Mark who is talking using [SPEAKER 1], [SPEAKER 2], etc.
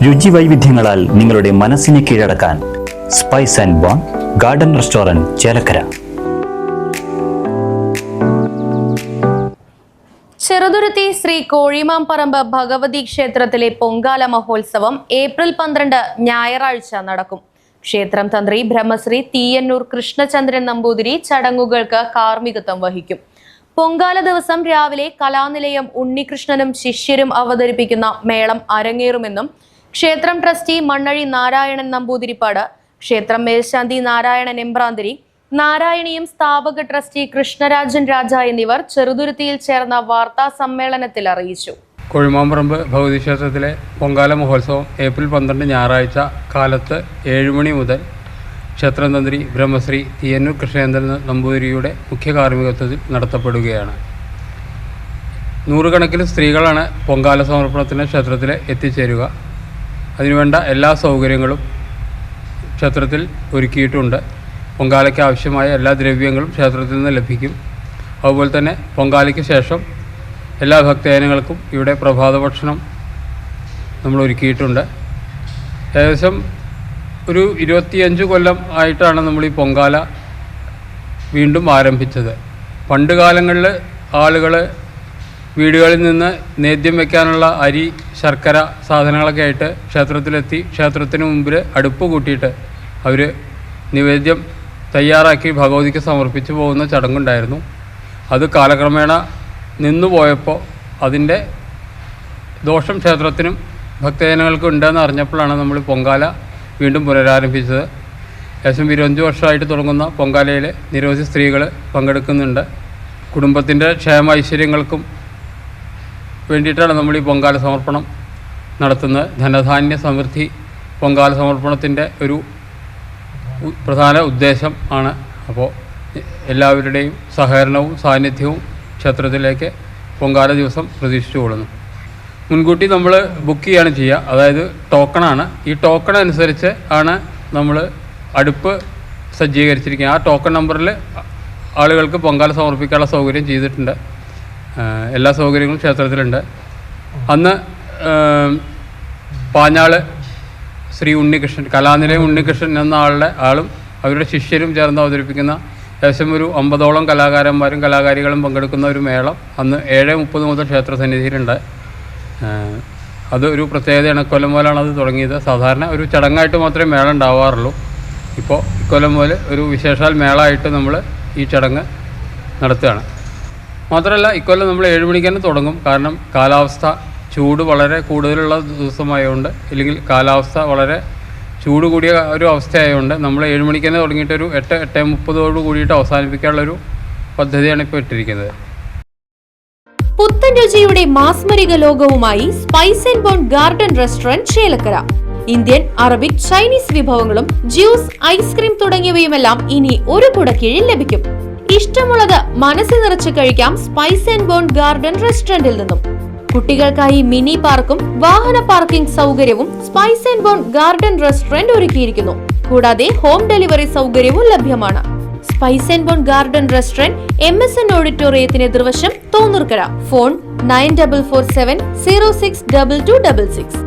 [SPEAKER 1] രുചി വൈവിധ്യങ്ങളാൽ നിങ്ങളുടെ മനസ്സിനെ കീഴടക്കാൻ spice and bone garden restaurant Chelakkara.
[SPEAKER 2] Cheruthuruthy Shri Kozhimamparambu Bhagavathi ക്ഷേത്രത്തിലെ പൊങ്കാല മഹോത്സവം ഏപ്രിൽ 12 ഞായറാഴ്ച നടക്കും. ക്ഷേത്രം തന്ത്രി ബ്രഹ്മശ്രീ തീയന്നൂർ കൃഷ്ണചന്ദ്രൻ നമ്പൂതിരി ചടങ്ങുകൾക്ക് കാർമ്മികത്വം വഹിക്കും. പൊങ്കാല ദിവസം രാവിലെ കലാനിലയം ഉണ്ണികൃഷ്ണനും ശിഷ്യരും അവതരിപ്പിക്കുന്ന മേളം അരങ്ങേറുമെന്നും ക്ഷേത്രം ട്രസ്റ്റി മണ്ണഴി നാരായണൻ നമ്പൂതിരിപ്പാട്, ക്ഷേത്രം മേൽശാന്തി നാരായണൻ എമ്പ്രാന്തിരി, നാരായണീയം സ്ഥാപക ട്രസ്റ്റി കൃഷ്ണരാജൻ രാജ എന്നിവർ ചെറുതുരുത്തിയിൽ ചേർന്ന വാർത്താ സമ്മേളനത്തിൽ അറിയിച്ചു.
[SPEAKER 3] കോഴിമാംപറമ്പ് ഭഗവതി ക്ഷേത്രത്തിലെ പൊങ്കാല മഹോത്സവം ഏപ്രിൽ 12 ഞായറാഴ്ച കാലത്ത് 7 മണി മുതൽ ക്ഷേത്രം തന്ത്രി ബ്രഹ്മശ്രീ തീയന്നൂർ കൃഷ്ണചന്ദ്രൻ നമ്പൂതിരിയുടെ മുഖ്യ കാർമ്മികത്വത്തിൽ നടത്തപ്പെടുകയാണ്. നൂറുകണക്കിന് സ്ത്രീകളാണ് പൊങ്കാല സമർപ്പണത്തിന് ക്ഷേത്രത്തിൽ എത്തിച്ചേരുക. അതിനുവേണ്ട എല്ലാ സൗകര്യങ്ങളും ക്ഷേത്രത്തിൽ ഒരുക്കിയിട്ടുണ്ട്. പൊങ്കാലയ്ക്ക് ആവശ്യമായ എല്ലാ ദ്രവ്യങ്ങളും ക്ഷേത്രത്തിൽ നിന്ന് ലഭിക്കും. അതുപോലെ തന്നെ പൊങ്കാലയ്ക്ക് ശേഷം എല്ലാ ഭക്തജനങ്ങൾക്കും ഇവിടെ പ്രഭാത ഭക്ഷണം നമ്മൾ ഒരുക്കിയിട്ടുണ്ട്. ഏകദേശം ഒരു 25 കൊല്ലം ആയിട്ടാണ് നമ്മൾ ഈ പൊങ്കാല വീണ്ടും ആരംഭിച്ചത്. പണ്ട് കാലങ്ങളിൽ ആളുകൾ വീടുകളിൽ നിന്ന് നേദ്യം വയ്ക്കാനുള്ള അരി, ശർക്കര സാധനങ്ങളൊക്കെ ആയിട്ട് ക്ഷേത്രത്തിലെത്തി ക്ഷേത്രത്തിന് മുമ്പിൽ അടുപ്പ് കൂട്ടിയിട്ട് അവർ നിവേദ്യം തയ്യാറാക്കി ഭഗവതിക്ക് സമർപ്പിച്ചു പോകുന്ന ചടങ്ങുണ്ടായിരുന്നു. അത് കാലക്രമേണ നിന്നുപോയപ്പോൾ അതിൻ്റെ ദോഷം ക്ഷേത്രത്തിനും ഭക്തജനങ്ങൾക്കും ഉണ്ടെന്ന് അറിഞ്ഞപ്പോഴാണ് നമ്മൾ പൊങ്കാല വീണ്ടും പുനരാരംഭിച്ചത്. ഏകദേശം 25 വർഷമായിട്ട് തുടങ്ങുന്ന പൊങ്കാലയിൽ നിരവധി സ്ത്രീകൾ പങ്കെടുക്കുന്നുണ്ട്. കുടുംബത്തിൻ്റെ ക്ഷേമ ഐശ്വര്യങ്ങൾക്കും വേണ്ടിയിട്ടാണ് നമ്മൾ ഈ പൊങ്കാല സമർപ്പണം നടത്തുന്നത്. ധനധാന്യ സമൃദ്ധി പൊങ്കാല സമർപ്പണത്തിൻ്റെ ഒരു പ്രധാന ഉദ്ദേശം ആണ്. അപ്പോൾ എല്ലാവരുടെയും സഹകരണവും സാന്നിധ്യവും ക്ഷേത്രത്തിലേക്ക് പൊങ്കാല ദിവസം പ്രതീക്ഷിച്ചു കൊള്ളുന്നു. മുൻകൂട്ടി നമ്മൾ ബുക്ക് ചെയ്യുകയാണ് ചെയ്യുക. അതായത് ടോക്കണാണ്. ഈ ടോക്കൺ അനുസരിച്ച് ആണ് നമ്മൾ അടുപ്പ് സജ്ജീകരിച്ചിരിക്കുക. ആ ടോക്കൺ നമ്പറിൽ ആളുകൾക്ക് പൊങ്കാല സമർപ്പിക്കാനുള്ള സൗകര്യം ചെയ്തിട്ടുണ്ട്. എല്ലാ സൗകര്യങ്ങളും ക്ഷേത്രത്തിലുണ്ട്. അന്ന് പാഞ്ഞാള് ശ്രീ ഉണ്ണികൃഷ്ണൻ, കലാനിലയം ഉണ്ണികൃഷ്ണൻ എന്ന ആളും അവരുടെ ശിഷ്യരും ചേർന്ന് അവതരിപ്പിക്കുന്ന ഏകദേശം ഒരു 50ഓളം കലാകാരന്മാരും കലാകാരികളും പങ്കെടുക്കുന്ന ഒരു മേളം അന്ന് 7:30 മുതൽ ക്ഷേത്ര സന്നിധിയിലുണ്ട്. അത് ഒരു പ്രത്യേകതയാണ്. ഇക്കൊല്ലം മുതലാണ് അത് തുടങ്ങിയത്. സാധാരണ ഒരു ചടങ്ങായിട്ട് മാത്രമേ മേളം ഉണ്ടാവാറുള്ളൂ. ഇപ്പോൾ ഇക്കൊല്ലം മുതൽ ഒരു വിശേഷാൽ മേളമായിട്ട് നമ്മൾ ഈ ചടങ്ങ് നടത്തുകയാണ്. മാത്രമല്ല ഇക്കൊല്ലം നമ്മൾ 7 മണിക്ക് തന്നെ തുടങ്ങും. കാരണം കാലാവസ്ഥ ചൂട് വളരെ കൂടുതലുള്ള ദിവസമായതുകൊണ്ട്, ഇല്ലെങ്കിൽ കാലാവസ്ഥ വളരെ ചൂട് കൂടിയ ഒരു അവസ്ഥയായതുകൊണ്ട് നമ്മൾ 7 മണിക്ക് തന്നെ തുടങ്ങിയിട്ടൊരു 8:30 കൂടിയിട്ട് അവസാനിപ്പിക്കാനുള്ളൊരു പദ്ധതിയാണ് ഇപ്പോൾ ഇട്ടിരിക്കുന്നത്.
[SPEAKER 2] പുത്തൻ രുചിയുടെ മാസ്മരിക ലോകവുമായി spice and bone garden restaurant Chelakkara. Indian, Arabic, Chinese വിഭവങ്ങളും ജ്യൂസ്, ഐസ്ക്രീം തുടങ്ങിയവയുമെല്ലാം ഇനി ഒരു കുടക്കീഴിൽ ലഭിക്കും. ഇഷ്ടമുള്ളത് മനസ്സ് നിറച്ച് കഴിക്കാം സ്പൈസ് ആൻഡ് ബോൺ ഗാർഡൻ റെസ്റ്റോറന്റിൽ നിന്നും. കുട്ടികൾക്കായി മിനി പാർക്കും വാഹന പാർക്കിംഗ് സൗകര്യവും spice and bone garden restaurant ഒരുക്കിയിരിക്കുന്നു. കൂടാതെ ഹോം ഡെലിവറി സൗകര്യവും ലഭ്യമാണ്. Spice and bone garden restaurant MSN ഓഡിറ്റോറിയത്തിന് എതിർവശം തോന്നൂർക്കര. ഫോൺ 9447 062266.